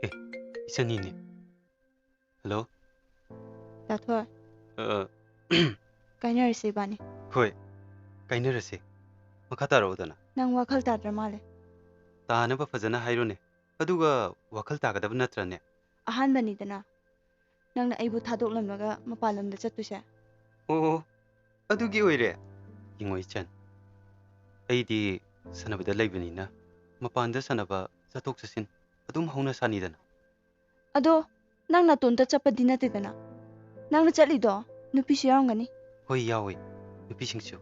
Eh, isanini. Hello? Dathoi, Uh, kainarisi bani. Hoi, kainarasi. Makha tarodana. Nang wakhal tadra male. Taanaba fazana hairone. Aduga wakhal tagadaba natrane. Ahanbani dana. Nang na aibu thadoklamnaga mapalamda chattuise. Oh, adugi oire. Ingoi chan. Aidi sanabada laibanina. Mapanda sanaba chatok chasin. Adum hauna sanidana. Ado, nang natonta chapadi natidana. Nang na chatlido, nupisu yaungani. Hoi yaoi. Nupisingsu.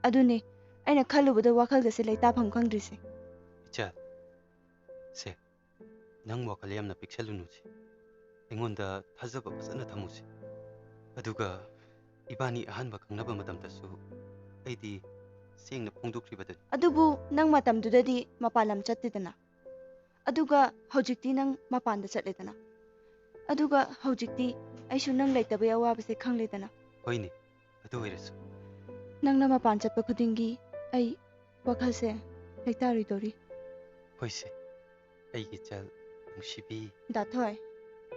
Aduni, aina khalubada wakhalgase laitafam khangdrise. Icha. Se. Nang wakhal yamna pikselunusi. Ingonda thazaba fazana thamusi. Aduga ibani ahanba khangnaba matamdasu. Aidi sengna phongdokribadani. Adubu nang matamdudadi mapalam chattidana. Aduga haujikti nang mapanda chatledana. Aduga haujikti aisu nang laitaba yawabase khangledana. Hoine. Adu oirasu. Nang na mapan chatpa khudingi ai wakhalse laitaridori. Hoise. Aigi chal nungsibi. Dathoi,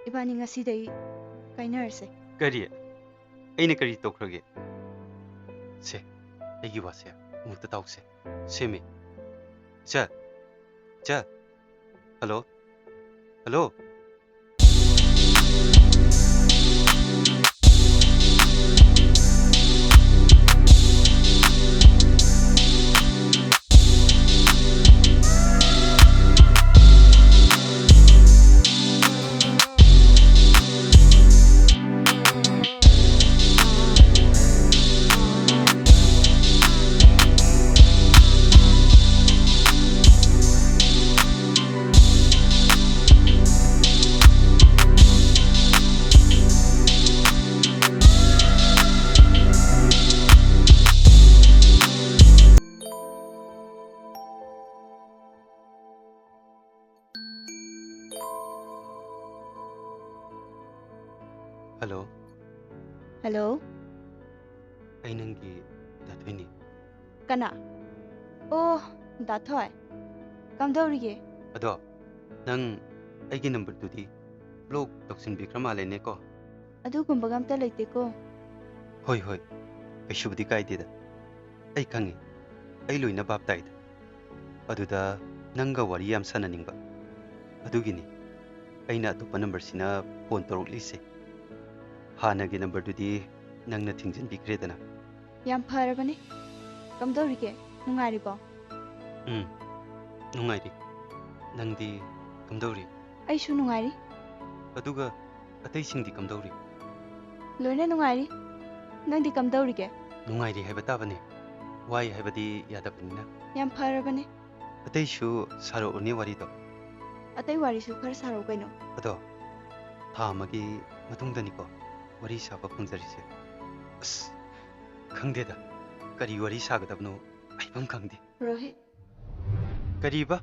ibani ngasidai kainarse. Kari. Aina kari tokrage. Se. Aigi wase. Mukta taukse. Seme. Cha. Cha. Hello. Hello. Hello. Hello, Ai nangi dathoini. kana? Oh, dathoi. Kamdaurige. Ado. Nang aigi number tudi. Block toksin bikram alene ko. Adu kumbagamta laite ko. Hoi hoi. Aishubdi kaidida. Ai kangi. Ai loina bab taida. Aduda nanga wari yam sananingba. Adugini. Aina atopa number sina phone toroklise. Hanagi number tudi nangna thingjan bikredana. Yam pharabani. Kamdaurige. Nungaribo. Nungairi. Nangdi kamdauri. Aishu nungari. Aduga atai singdi kamdauri. Loina nungari. Nangdi kamdaurige. Nungairi haiba tabane. Wai haibadi yadabanina. Yam pharabani. Atai shu saro uni wari do. Atai warisu khar saro kaino. Ado. Tha amagi matungdani ko. Wari saba phangjarise. As. Khangdeda. Kari wari sagadabno. Aibam khangde. Rohit. Kari ba?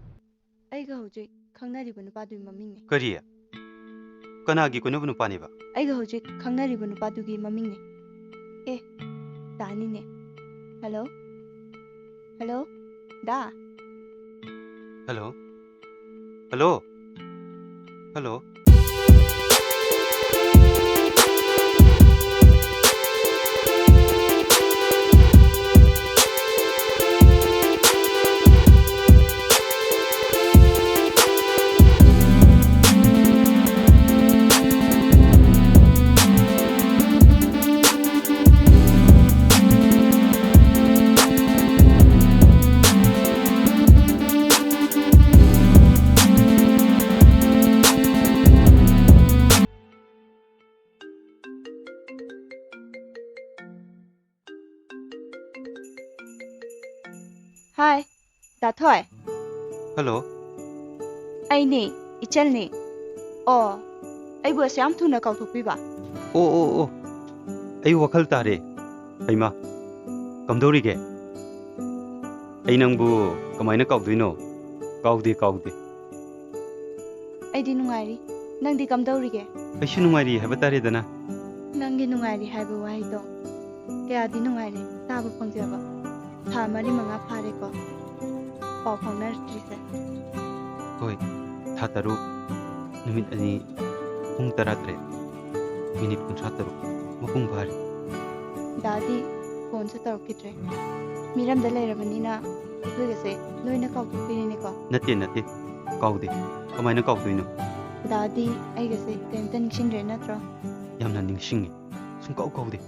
Aiga hojik khangnariba nupadui mamingne. Kari. Kanagi ko nubu nupani ba? Aiga hojik khangnariba nupadugi mamingne. Eh, dani ne. Hello? Hello? Da. Hello. Hello. Hello. Hi. Dathoi. Hello. Ai ne, ichal ne. Oh, ai bu asyam thuna kauthopi ba. Oh. Ai wakal tare. Ai ma. Kamdori ge. Ai nangbu kamaina kaudino. Kaude. Ai di nungari. Nang di kamdaurige. Ai shu nungairi haiba tare dana. Nang gi nungari haiba wai do. Kaya di nungari tabu pangjaba. Tha mari manga phare ko. ꯄꯥꯎ ꯐꯥꯎꯅꯔꯛꯇ꯭ꯔꯤꯁꯦ? ꯍꯣꯏ, ꯊꯥ ꯇꯔꯨꯛ, ꯅꯨꯃꯤꯠ ꯑꯅꯤ, ꯄꯨꯡ 13, minute 33 ꯃꯄꯨꯡ ꯐꯥꯔꯦ꯫ ꯗꯥꯗꯤ ꯐꯣꯟꯁꯨ ꯇꯧꯔꯛꯈꯤꯗ꯭ꯔꯦ꯫ ꯃꯤꯔꯝꯗ ꯂꯩꯔꯕꯅꯤꯅ ꯑꯩꯈꯣꯏꯒꯁꯦ ꯂꯣꯏꯅ ꯀꯥꯎꯊꯣꯛꯄꯤꯔꯤꯅꯦꯀꯣ? ꯅꯠꯇꯦ, ꯀꯥꯎꯗꯦ꯫ ꯀꯃꯥꯏꯅ ꯀꯥꯎꯗꯣꯏꯅꯣ? ꯗꯥꯗꯤ ꯑꯩꯒꯁꯦ ꯀꯔꯤꯝꯇ ꯅꯤꯡꯁꯤꯡꯗ꯭ꯔꯦ ꯅꯠꯇ꯭ꯔꯣ? ꯌꯥꯝꯅ ꯅꯤꯡꯁꯤꯡꯉꯤ, ꯁꯨꯡꯀꯥꯎ ꯀꯥꯎꯗꯦ꯫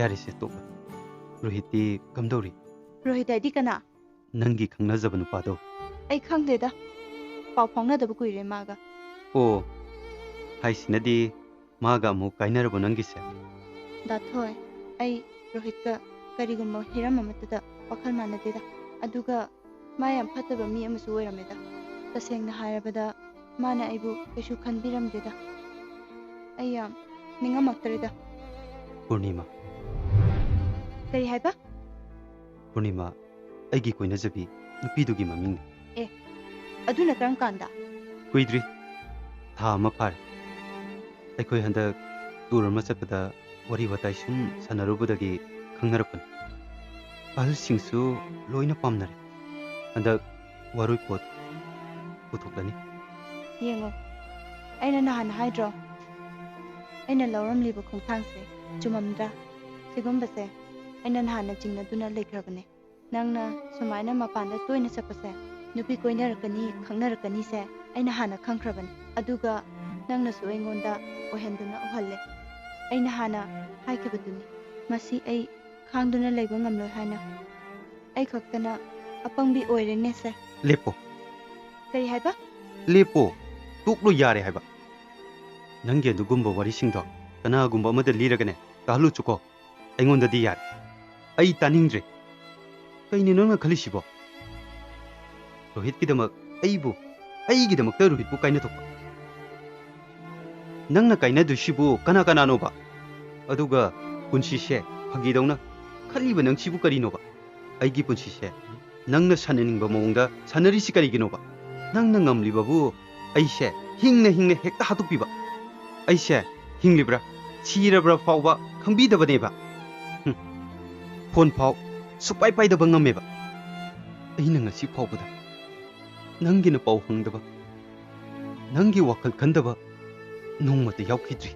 ꯌꯥꯔꯦꯁꯦ ꯇꯣꯛꯑꯣ꯫ ꯔꯣꯍꯤꯠꯇꯤ ꯀꯝꯗꯧꯔꯤ? ꯔꯣꯍꯤꯠ ꯍꯥꯏꯗꯤ ꯀꯅꯥ? ꯅꯪꯒꯤ ꯈꯪꯅꯖꯕ ꯅꯨꯄꯥꯗꯣ꯫ ꯑꯩ ꯈꯪꯗꯦꯗ, ꯄꯥꯎ ꯐꯥꯎꯅꯗꯕ ꯀꯨꯏꯔꯦ ꯃꯥꯒ꯫ ꯑꯣ, ꯍꯥꯏꯁꯤꯅꯗꯤ ꯃꯥꯒ ꯑꯃꯨꯛ ꯀꯥꯏꯅꯔꯕꯣ ꯅꯪꯒꯤꯁꯦ? ꯗꯥꯊꯣꯏ, ꯑꯩ ꯔꯣꯍꯤꯠꯀ ꯀꯔꯤꯒꯨꯝꯕ ꯍꯤꯔꯝ ꯑꯃꯠꯇꯗ ꯋꯥꯈꯜ ꯃꯥꯟꯅꯗꯦꯗ꯫ ꯑꯗꯨꯒ ꯃꯥ ꯌꯥꯝ ꯐꯠꯇꯕ ꯃꯤ ꯑꯃꯁꯨ ꯑꯣꯏꯔꯝꯃꯦꯗ꯫ ꯇꯁꯦꯡꯅ ꯍꯥꯏꯔꯕꯗ ꯃꯥꯅ ꯑꯩꯕꯨ ꯀꯩꯁꯨ ꯈꯟꯕꯤꯔꯝꯗꯦꯗ꯫ ꯑꯩ ꯌꯥꯝ ꯅꯤꯡꯉꯝꯃꯛꯇ꯭ꯔꯦꯗ꯫ ꯄꯨꯔꯅꯤꯃꯥ, ꯀꯔꯤ ꯍꯥꯏꯕ? ꯄꯨꯔꯅꯤꯃꯥ, ꯑꯩꯒꯤ ꯀꯣꯏꯅꯖꯕꯤ ꯅꯨꯄꯤꯗꯨꯒꯤ ꯃꯃꯤꯡꯅꯤ꯫ ꯑꯦ, ꯑꯗꯨꯅ ꯀꯔꯝ ꯀꯥꯟꯗ? ꯀꯨꯏꯗ꯭ꯔꯤ, ꯊꯥ ꯑꯃ ꯐꯥꯔꯦ꯫ ꯑꯩꯈꯣꯏ ꯍꯟꯗꯛ ꯇꯨꯔ ꯑꯃ ꯆꯠꯄꯗ ꯋꯥꯔꯤ ꯋꯥꯇꯥꯏ ꯁꯨꯝ ꯁꯥꯟꯅꯔꯨꯕꯗꯒꯤ ꯈꯪꯅꯔꯛꯄꯅꯤ꯫ ꯑꯍꯜꯁꯤꯡꯁꯨ ꯂꯣꯏꯅ ꯄꯥꯝꯅꯔꯦ꯫ ꯍꯟꯗꯛ ꯋꯥꯔꯣꯏꯄꯣꯠ ꯄꯨꯊꯣꯛꯂꯅꯤ꯫ ꯌꯦꯡꯉꯣ, ꯑꯩꯅ ꯅꯍꯥꯟ ꯍꯥꯏꯗ꯭ꯔꯣ, ꯑꯩꯅ ꯂꯧꯔꯝꯂꯤꯕ ꯈꯣꯡꯊꯥꯡꯁꯦ ꯆꯨꯝꯃꯝꯗ꯭ꯔꯥ? ꯁꯤꯒꯨꯝꯕꯁꯦ ꯑꯩꯅ ꯅꯍꯥꯟꯅ ꯆꯤꯡꯅꯗꯨꯅ ꯂꯩꯈ꯭ꯔꯕꯅꯦ꯫ ꯅꯪꯅ ꯁꯨꯃꯥꯏꯅ ꯃꯄꯥꯟꯗ ꯇꯣꯏꯅ ꯆꯠꯄꯁꯦ, ꯅꯨꯄꯤ ꯀꯣꯏꯅꯔꯛꯀꯅꯤ, ꯈꯪꯅꯔꯛꯀꯅꯤꯁꯦ ꯑꯩꯅ ꯍꯥꯟꯅ ꯈꯪꯈ꯭ꯔꯕꯅꯦ꯫ ꯑꯗꯨꯒ ꯅꯪꯅꯁꯨ ꯑꯩꯉꯣꯟꯗ ꯑꯣꯏꯍꯟꯗꯨꯅ ꯎꯍꯜꯂꯦ꯫ ꯑꯩꯅ ꯍꯥꯟꯅ ꯍꯥꯏꯈꯤꯕꯗꯨꯅꯤ, ꯃꯁꯤ ꯑꯩ ꯈꯥꯡꯗꯨꯅ ꯂꯩꯕ ꯉꯝꯂꯣꯏ ꯍꯥꯏꯅ꯫ ꯑꯩ ꯈꯛꯇꯅ ꯑꯄꯪꯕꯤ ꯑꯣꯏꯔꯦꯅꯦꯁꯦ꯫ ꯂꯦꯞꯄꯣ, ꯀꯔꯤ ꯍꯥꯏꯕ? ꯂꯦꯞꯄꯣ, ꯇꯣꯛꯂꯣ ꯌꯥꯔꯦ ꯍꯥꯏꯕ꯫ ꯅꯪꯒꯤ ꯑꯗꯨꯒꯨꯝꯕ ꯋꯥꯔꯤꯁꯤꯡꯗꯣ ꯀꯅꯥꯒꯨꯝꯕ ꯑꯃꯗ ꯂꯤꯔꯒꯅꯦ ꯇꯥꯍꯜꯂꯨꯆꯣꯀꯣ꯫ ꯑꯩꯉꯣꯟꯗꯗꯤ ꯌꯥꯔꯦ꯫ ꯑꯩ ꯇꯥꯅꯤꯡꯗ꯭ꯔꯦ꯫ ꯀꯩꯅꯣ ꯅꯪꯅ ꯈꯜꯂꯤꯁꯤꯕꯣ? ꯔꯣꯍꯤꯠꯀꯤꯗꯃꯛ ꯑꯩꯒꯤꯗꯃꯛꯇ ꯔꯣꯍꯤꯠꯄꯨ ꯀꯥꯏꯅꯊꯣꯛꯄ? ꯅꯪꯅ ꯀꯥꯏꯅꯗꯣꯏꯁꯤꯕꯨ ꯀꯅꯥ ꯀꯅꯥꯅꯣꯕ? ꯑꯗꯨꯒ ꯄꯨꯟꯁꯤꯁꯦ ꯐꯥꯒꯤꯗꯧꯅ ꯈꯜꯂꯤꯕ ꯅꯪꯁꯤꯕꯨ ꯀꯔꯤꯅꯣꯕ? ꯑꯩꯒꯤ ꯄꯨꯟꯁꯤꯁꯦ ꯅꯪꯅ ꯁꯥꯟꯅꯅꯤꯡꯕ ꯃꯑꯣꯡꯗ ꯁꯥꯟꯅꯔꯤꯁꯤ ꯀꯔꯤꯒꯤꯅꯣꯕ? ꯅꯪꯅ ꯉꯝꯂꯤꯕꯕꯨ ꯑꯩꯁꯦ ꯍꯤꯡꯅ ꯍꯦꯛꯇ ꯍꯥꯠꯇꯣꯛꯄꯤꯕ? ꯑꯩꯁꯦ ꯍꯤꯡꯂꯤꯕ꯭ꯔꯥ ꯁꯤꯔꯕ꯭ꯔꯥ ꯐꯥꯎꯕ ꯈꯪꯕꯤꯗꯕꯅꯦꯕ? ꯐꯣꯟ ꯐꯥꯎ ꯁꯨꯛꯄꯥꯏ ꯄꯥꯏꯗꯕ ꯉꯝꯃꯦꯕ? ꯑꯩꯅ ꯉꯁꯤ ꯐꯥꯎꯕꯗ ꯅꯪꯒꯤꯅ ꯄꯥꯎ ꯍꯪꯗꯕ, ꯅꯪꯒꯤ ꯋꯥꯈꯜ ꯈꯟꯗꯕ ꯅꯣꯡꯃꯇ ꯌꯥꯎꯈꯤꯗ꯭ꯔꯤ꯫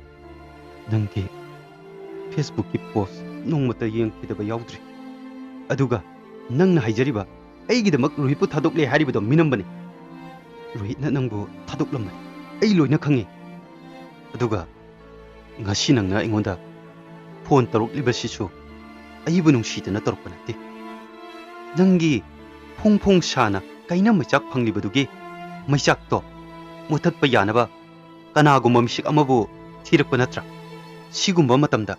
ꯅꯪꯒꯤ ꯐꯦꯁꯕꯨꯛꯀꯤ ꯄꯣꯁ ꯅꯣꯡꯃꯇ ꯌꯦꯡꯈꯤꯗꯕ ꯌꯥꯎꯗ꯭ꯔꯤ꯫ ꯑꯗꯨꯒ ꯅꯪꯅ ꯍꯥꯏꯖꯔꯤꯕ ꯑꯩꯒꯤꯗꯃꯛ ꯔꯣꯍꯤꯠꯄꯨ ꯊꯥꯗꯣꯛꯂꯦ ꯍꯥꯏꯔꯤꯕꯗꯣ ꯃꯤꯅꯝꯕꯅꯤ꯫ ꯔꯣꯍꯤꯠꯅ ꯅꯪꯕꯨ ꯊꯥꯗꯣꯛꯂꯝꯕꯅꯤ, ꯑꯩ ꯂꯣꯏꯅ ꯈꯪꯉꯤ꯫ ꯑꯗꯨꯒ ꯉꯁꯤ ꯅꯪꯅ ꯑꯩꯉꯣꯟꯗ ꯐꯣꯟ ꯇꯧꯔꯛꯂꯤꯕꯁꯤꯁꯨ ꯑꯩꯕꯨ ꯅꯨꯡꯁꯤꯗꯅ ꯇꯧꯔꯛꯄ ꯅꯠꯇꯦ꯫ ꯅꯪꯒꯤ ꯐꯣꯡ ꯐꯣꯡ ꯁꯥꯅ ꯀꯩꯅ ꯃꯩꯆꯥꯛ ꯐꯪꯂꯤꯕꯗꯨꯒꯤ ꯃꯩꯆꯥꯛꯇꯣ ꯃꯨꯊꯠꯄ ꯌꯥꯅꯕ ꯀꯅꯥꯒꯨꯝꯕ ꯃꯤꯁꯛ ꯑꯃꯕꯨ ꯊꯤꯔꯛꯄ ꯅꯠꯇ꯭ꯔꯥ? ꯁꯤꯒꯨꯝꯕ ꯃꯇꯝꯗ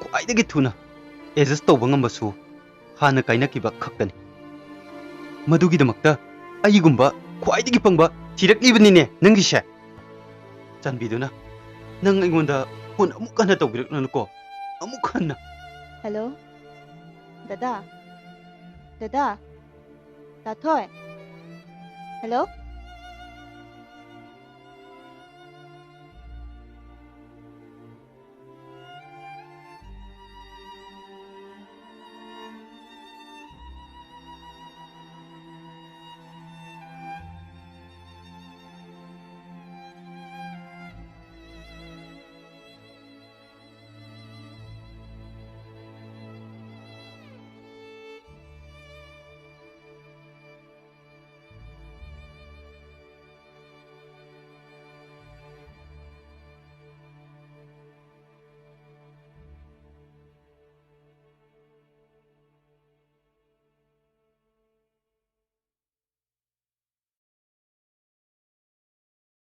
ꯈ꯭ꯋꯥꯏꯗꯒꯤ ꯊꯨꯅ ꯑꯦꯗꯖꯁ ꯇꯧꯕ ꯉꯝꯕꯁꯨ ꯍꯥꯟꯅ ꯀꯥꯏꯅꯈꯤꯕ ꯈꯛꯇꯅꯤ꯫ ꯃꯗꯨꯒꯤꯗꯃꯛꯇ ꯑꯩꯒꯨꯝꯕ ꯈ꯭ꯋꯥꯏꯗꯒꯤ ꯄꯪꯕ ꯊꯤꯔꯛꯂꯤꯕꯅꯤꯅꯦ ꯅꯪꯒꯤꯁꯦ꯫ ꯆꯥꯟꯕꯤꯗꯨꯅ ꯅꯪ ꯑꯩꯉꯣꯟꯗ ꯐꯣꯟ ꯑꯃꯨꯛ ꯍꯟꯅ ꯇꯧꯕꯤꯔꯛꯂꯅꯨꯀꯣ, ꯑꯃꯨꯛ ꯍꯟꯅ꯫ ꯍꯜꯂꯣ, ꯗꯗꯥ? ꯗꯗꯥ? ꯗꯥꯊꯣꯏ? ꯍꯜꯂꯣ?